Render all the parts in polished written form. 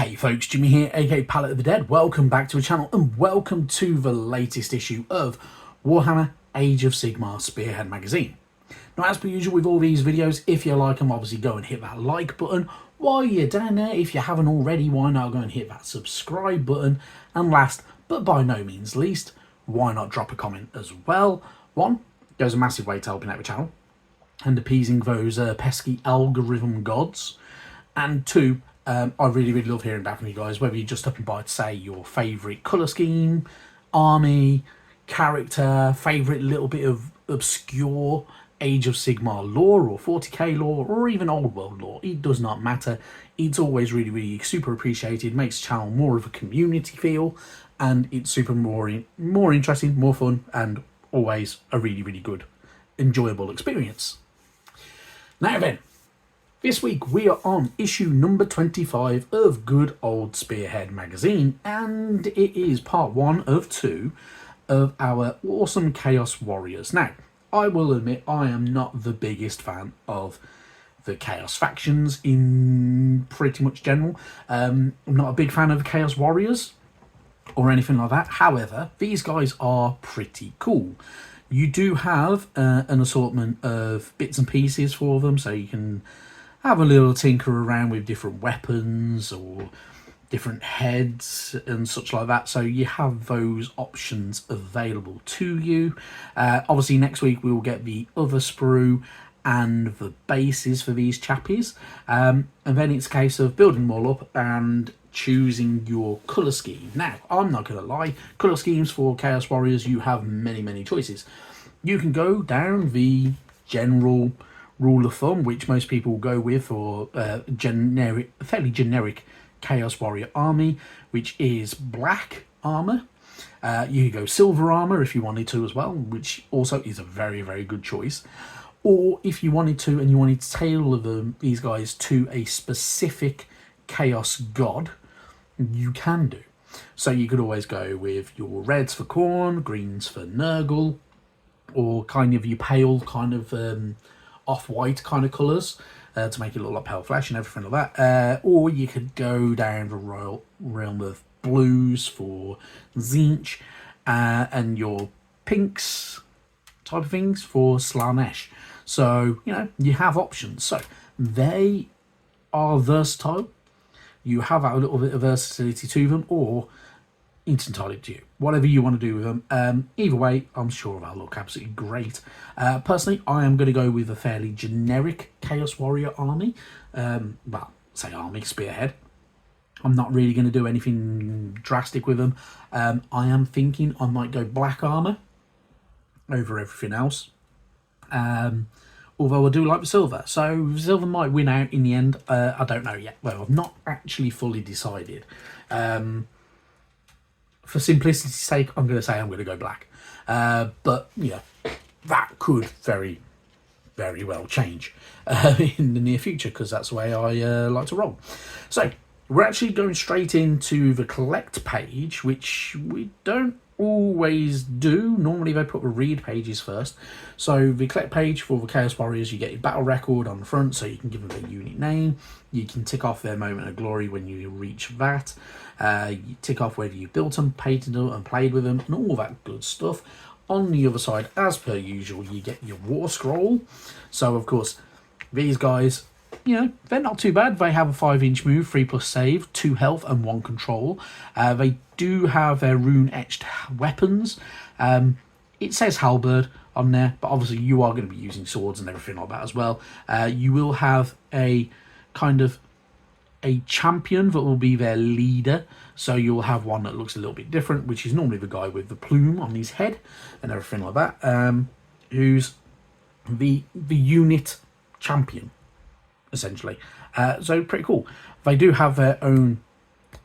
Hey folks, Jimmy here, aka Palette of the Dead. Welcome back to the channel and welcome to the latest issue of Warhammer Age of Sigmar Spearhead magazine. Now, as per usual with all these videos, if you like them, obviously go and hit that like button. While you're down there, if you haven't already, why not go and hit that subscribe button? And last, but by no means least, why not drop a comment as well? One, goes a massive way to helping out the channel and appeasing those pesky algorithm gods. And two, I really love hearing back from you guys, whether you're just up and by to say your favourite colour scheme, army, character, favourite little bit of obscure Age of Sigmar lore or 40k lore or even old world lore. It does not matter. It's always really super appreciated, makes the channel more of a community feel, and it's super more interesting, more fun, and always a really good, enjoyable experience. Now then, this week we are on issue number 25 of good old Spearhead magazine, and it is part 1 of 2 of our awesome Chaos Warriors. Now, I will admit I am not the biggest fan of the Chaos factions in pretty much general. I'm not a big fan of the Chaos Warriors or anything like that. However, these guys are pretty cool. You do have an assortment of bits and pieces for them, so you can have a little tinker around with different weapons or different heads and such like that, so you have those options available to you. Obviously next week we will get the other sprue and the bases for these chappies, and then it's a case of building them all up and choosing your colour scheme. Now, I'm not going to lie, colour schemes for Chaos Warriors, you have many choices. You can go down the general rule of thumb, which most people go with for fairly generic Chaos Warrior army, which is black armor. You could go silver armor if you wanted to as well, which also is a very good choice. Or if you wanted to, and you wanted to tailor these guys to a specific Chaos god, you can do. So you could always go with your reds for Khorne, greens for Nurgle, or kind of your pale kind of off-white kind of colours to make it look like pale flesh and everything like that. Or you could go down the realm of blues for Tzeentch, and your pinks type of things for Slaanesh. So, you know, you have options. So they are versatile. You have a little bit of versatility to them, or it's entirely up to you. Whatever you want to do with them. Either way, I'm sure they'll look absolutely great. Personally, I am going to go with a fairly generic Chaos Warrior army. Well, say army, Spearhead. I'm not really going to do anything drastic with them. I am thinking I might go black armor over everything else. Although I do like the silver. So silver might win out in the end. I don't know yet. Well, I've not actually fully decided. For simplicity's sake, I'm going to say I'm going to go black. But, yeah, that could very well change in the near future, because that's the way I like to roll. So, we're actually going straight into the collect page, which we don't always do. Normally they put the read pages first. So the collect page for the Chaos Warriors, you get your battle record on the front, so you can give them their unit name. You can tick off their moment of glory when you reach that. You tick off whether you built them, painted them and played with them, and all that good stuff. On the other side, as per usual, you get your war scroll. So of course these guys, you know, they're not too bad. They have a 5-inch move, 3+ save, 2 health and 1 control. They do have their rune-etched weapons. It says halberd on there, but obviously you are going to be using swords and everything like that as well. You will have a kind of a champion that will be their leader. So you'll have one that looks a little bit different, which is normally the guy with the plume on his head and everything like that, who's the unit champion, essentially. So pretty cool. They do have their own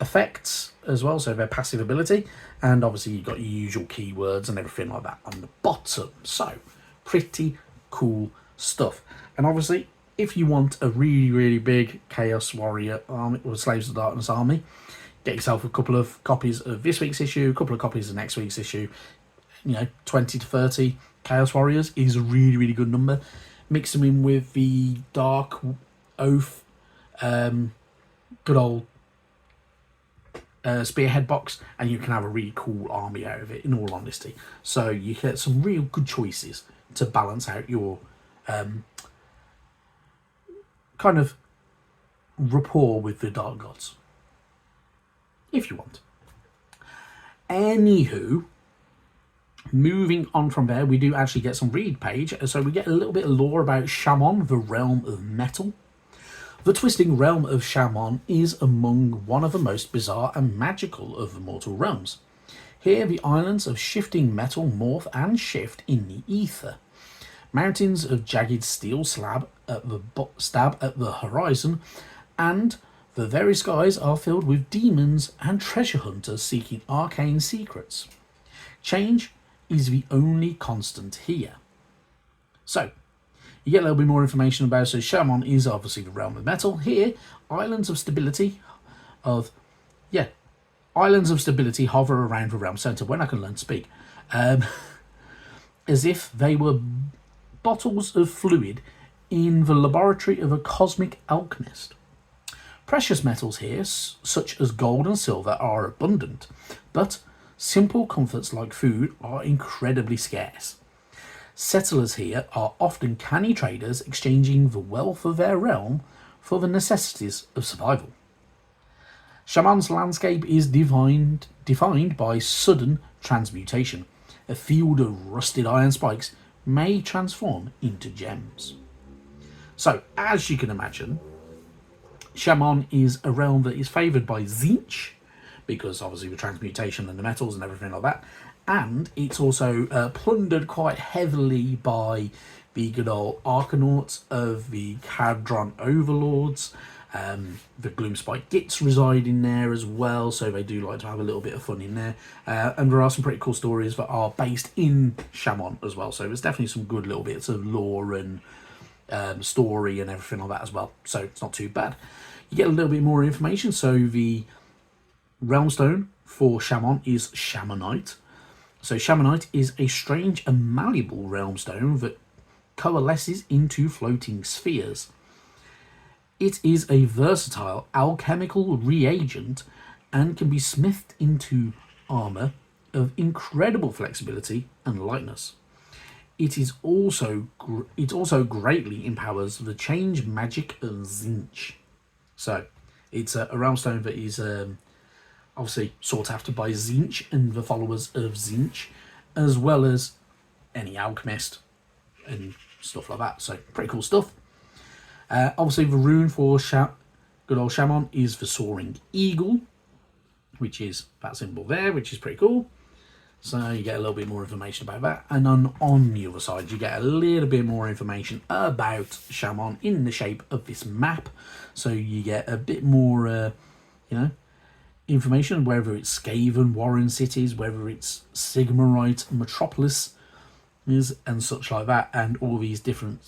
effects as well, so their passive ability, and obviously you've got your usual keywords and everything like that on the bottom. So pretty cool stuff. And obviously if you want a really big Chaos Warrior army or Slaves of Darkness army, get yourself a couple of copies of this week's issue, a couple of copies of next week's issue. You know, 20 to 30 Chaos Warriors is a really good number. Mix them in with the Dark Oath, good old Spearhead box, and you can have a really cool army out of it, in all honesty. So you get some real good choices to balance out your kind of rapport with the Dark Gods, if you want. Anywho, moving on from there, we do actually get some read page, so we get a little bit of lore about Chamon, the realm of metal. The twisting realm of Chamon is among one of the most bizarre and magical of the mortal realms. Here, the islands of shifting metal morph and shift in the ether. Mountains of jagged steel stab at the horizon, and the very skies are filled with demons and treasure hunters seeking arcane secrets. Change is the only constant here. So, you get a little bit more information about it. So Chamon is obviously the realm of metal. Here, islands of stability hover around the realm centre. When I can learn to speak, as if they were bottles of fluid in the laboratory of a cosmic alchemist. Precious metals here, such as gold and silver, are abundant, but simple comforts like food are incredibly scarce. Settlers here are often canny traders exchanging the wealth of their realm for the necessities of survival. Chamon's landscape is defined by sudden transmutation. A field of rusted iron spikes may transform into gems. So, as you can imagine, Chamon is a realm that is favoured by Tzeentch, because obviously the transmutation and the metals and everything like that, and it's also plundered quite heavily by the good old Arcanauts of the Cadron Overlords. The Gloomspike Gits reside in there as well, so they do like to have a little bit of fun in there. And there are some pretty cool stories that are based in Chamon as well, so there's definitely some good little bits of lore and story and everything like that as well, so it's not too bad. You get a little bit more information. So the realm stone for Chamon is Chamonite. So Chamonite is a strange and malleable realm stone that coalesces into floating spheres. It is a versatile alchemical reagent and can be smithed into armour of incredible flexibility and lightness. It also greatly empowers the change magic of Tzeentch. So it's a realm stone that is obviously sought after by Tzeentch and the followers of Tzeentch, as well as any alchemist and stuff like that. So pretty cool stuff. Obviously the rune for good old Chamon is the soaring eagle, which is that symbol there, which is pretty cool. So you get a little bit more information about that. And on the other side, you get a little bit more information about Chamon in the shape of this map. So you get a bit more, information, whether it's Skaven Warren cities, whether it's Sigmarite Metropolis, and such like that, and all these different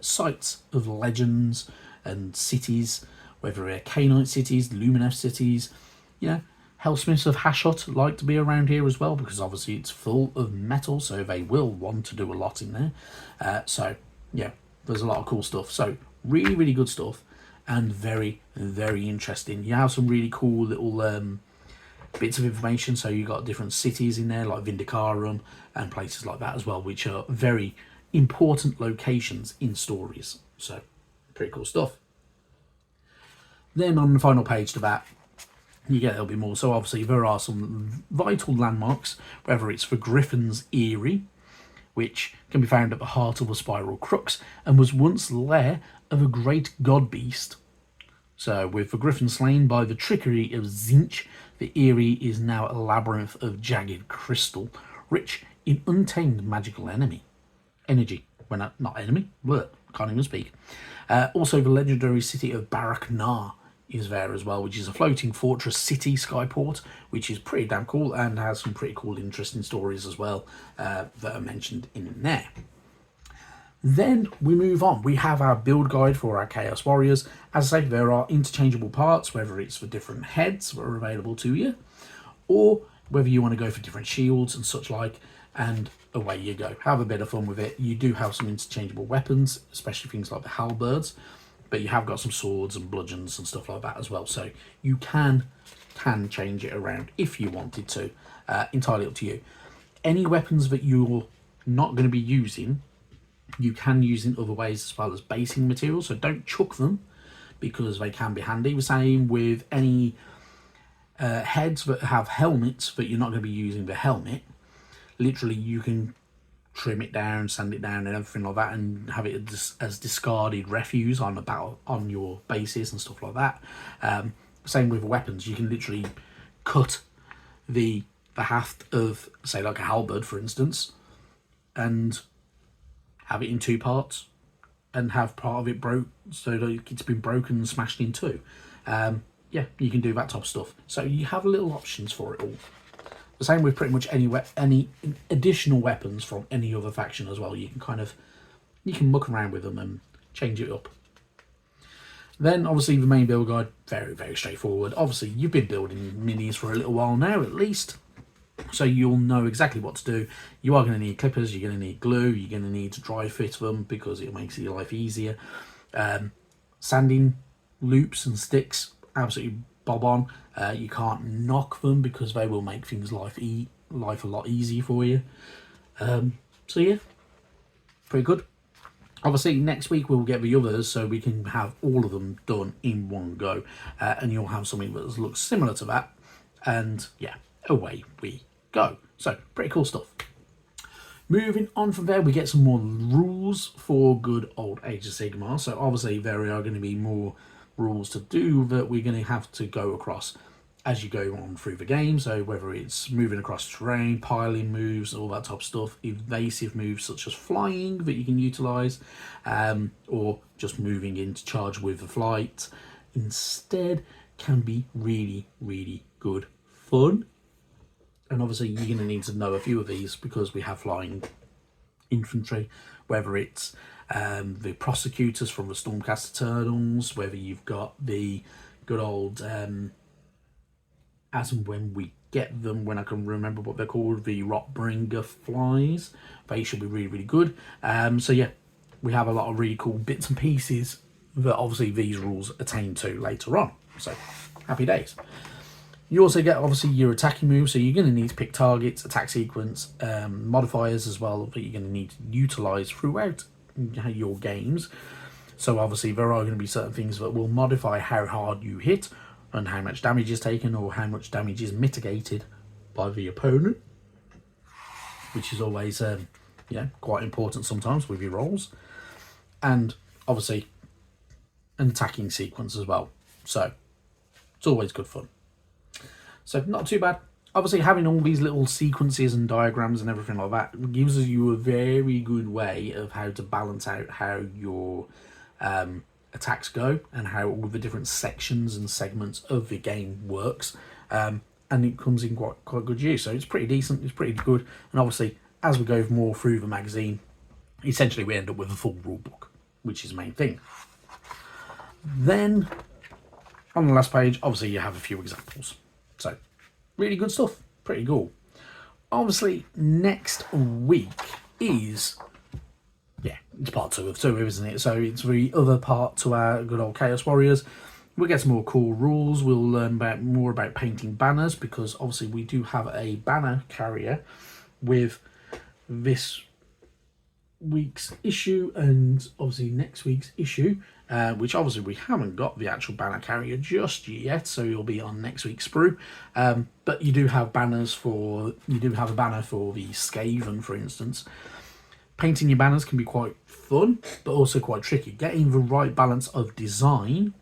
sites of legends and cities, whether they're Cainite cities, Lumineth cities, Hellsmiths of Hashut like to be around here as well, because obviously it's full of metal, so they will want to do a lot in there. So yeah, there's a lot of cool stuff. So really, really good stuff, and very, very interesting. You have some really cool little bits of information. So you got different cities in there, like Vindicarum and places like that as well, which are very important locations in stories. So pretty cool stuff. Then on the final page to that, you get a little bit more. So obviously there are some vital landmarks, whether it's the Griffin's Eyrie, which can be found at the heart of a spiral crux and was once lair of a great god beast. So with the Griffin slain by the trickery of Tzeentch, the Eyrie is now a labyrinth of jagged crystal, rich in untamed magical energy. Well, not enemy, can't even speak. Also the legendary city of Barak Nar is there as well, which is a floating fortress city skyport, which is pretty damn cool and has some pretty cool interesting stories as well that are mentioned in there. Then we move on. We have our build guide for our Chaos Warriors. As I say, there are interchangeable parts, whether it's for different heads that are available to you, or whether you want to go for different shields and such like, and away you go. Have a bit of fun with it. You do have some interchangeable weapons, especially things like the halberds, but you have got some swords and bludgeons and stuff like that as well. So you can change it around if you wanted to. Entirely up to you. Any weapons that you're not going to be using, you can use in other ways as well as basing materials. So don't chuck them, because they can be handy. The same with any heads that have helmets that you're not going to be using the helmet. Literally, you can trim it down, sand it down and everything like that, and have it as discarded refuse on your bases and stuff like that. Same with weapons. You can literally cut the haft of, say, like a halberd, for instance, and have it in 2 parts, and have part of it broke, so that it's been broken and smashed in 2. Yeah, you can do that type of stuff. So you have little options for it all. The same with pretty much any additional weapons from any other faction as well. You can muck around with them and change it up. Then obviously the main build guide, very, very straightforward. Obviously you've been building minis for a little while now at least, so you'll know exactly what to do. You are going to need clippers, you're going to need glue, you're going to need to dry fit them because it makes your life easier. Sanding loops and sticks, absolutely bob on. You can't knock them because they will make things life a lot easier for you. So yeah, pretty good. Obviously next week we'll get the others so we can have all of them done in one go, and you'll have something that looks similar to that, and yeah, away we go. So pretty cool stuff. Moving on from there, we get some more rules for good old Age of Sigmar. So obviously there are going to be more rules to do that we're going to have to go across as you go on through the game. So whether it's moving across terrain, piling moves, all that type of stuff, evasive moves such as flying that you can utilise, or just moving into charge with the flight instead, can be really, really good fun. And obviously you're going to need to know a few of these because we have flying infantry, whether it's the prosecutors from the Stormcast Eternals, whether you've got the good old, as and when we get them, when I can remember what they're called, the Rotbringer flies, they should be really, really good. So yeah, we have a lot of really cool bits and pieces that obviously these rules attain to later on. So happy days. You also get obviously your attacking moves, so you're going to need to pick targets, attack sequence, modifiers as well that you're going to need to utilise throughout your games. So obviously there are going to be certain things that will modify how hard you hit and how much damage is taken or how much damage is mitigated by the opponent, which is always quite important sometimes with your rolls. And obviously an attacking sequence as well, so it's always good fun. So not too bad. Obviously having all these little sequences and diagrams and everything like that gives you a very good way of how to balance out how your attacks go and how all the different sections and segments of the game works, and it comes in quite good use. So it's pretty decent, it's pretty good. And obviously as we go more through the magazine, essentially we end up with a full rule book, which is the main thing. Then on the last page, obviously you have a few examples. So really good stuff, pretty cool. Obviously next week is, it's part 2 of 2, isn't it? So it's the other part to our good old Chaos Warriors. We'll get some more cool rules. We'll learn more about painting banners, because obviously we do have a banner carrier with this week's issue and obviously next week's issue, which obviously we haven't got the actual banner carrier just yet, so you'll be on next week's sprue. But you do have banners for, you do have a banner for the Skaven, for instance. Painting your banners can be quite fun, but also quite tricky. Getting the right balance of design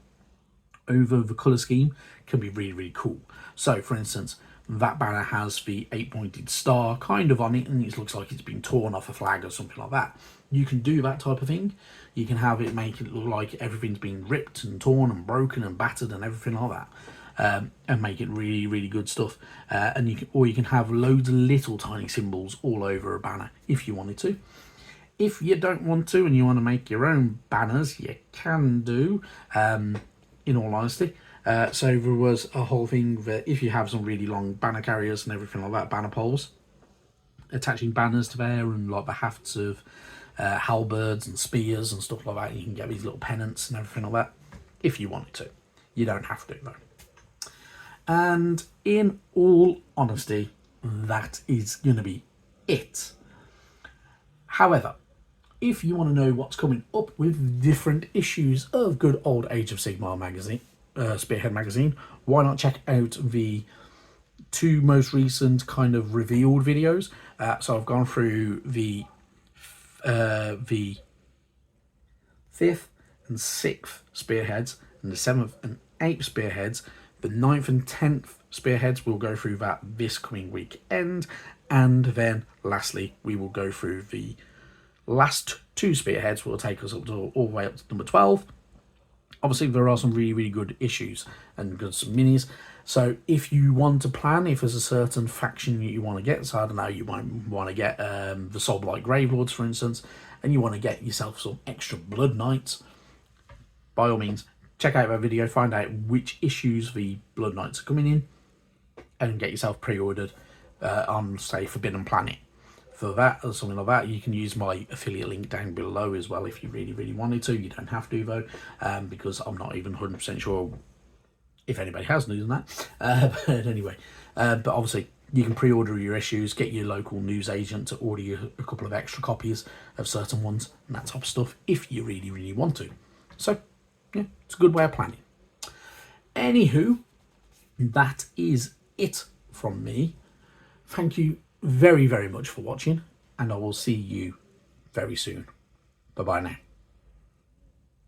over the colour scheme can be really, really cool. So, for instance, that banner has the 8-pointed star kind of on it, and it looks like it's been torn off a flag or something like that. You can do that type of thing. You can have it, make it look like everything's been ripped and torn and broken and battered and everything like that. And make it really, really good stuff. And you can have loads of little tiny symbols all over a banner if you wanted to. If you don't want to and you want to make your own banners, you can do, in all honesty. So there was a whole thing that if you have some really long banner carriers and everything like that, banner poles, attaching banners to there and like the hafts of halberds and spears and stuff like that. You can get these little pennants and everything like that if you wanted to. You don't have to though. And in all honesty, that is going to be it. However, if you want to know what's coming up with different issues of good old Age of Sigmar magazine, Spearhead magazine, why not check out the 2 most recent kind of revealed videos. So I've gone through the 5th and 6th Spearheads, and the 7th and 8th Spearheads. The 9th and 10th Spearheads, we'll go through that this coming weekend. And then lastly, we will go through the last 2 Spearheads, will take us up to all the way up to number 12. Obviously, there are some really, really good issues and some minis. So if you want to plan, if there's a certain faction you want to get, so I don't know, you might want to get the Soulblight Gravelords, for instance, and you want to get yourself some extra Blood Knights, by all means, check out that video, find out which issues the Blood Knights are coming in, and get yourself pre-ordered on, say, Forbidden Planet. For that or something like that, you can use my affiliate link down below as well if you really, really wanted to. You don't have to though, because I'm not even 100% sure if anybody has news on that. But anyway, but obviously you can pre-order your issues, get your local news agent to order you a couple of extra copies of certain ones and that type of stuff if you really, really want to. So yeah, it's a good way of planning. Anywho, that is it from me. Thank you very, very much for watching, and I will see you very soon. Bye bye now.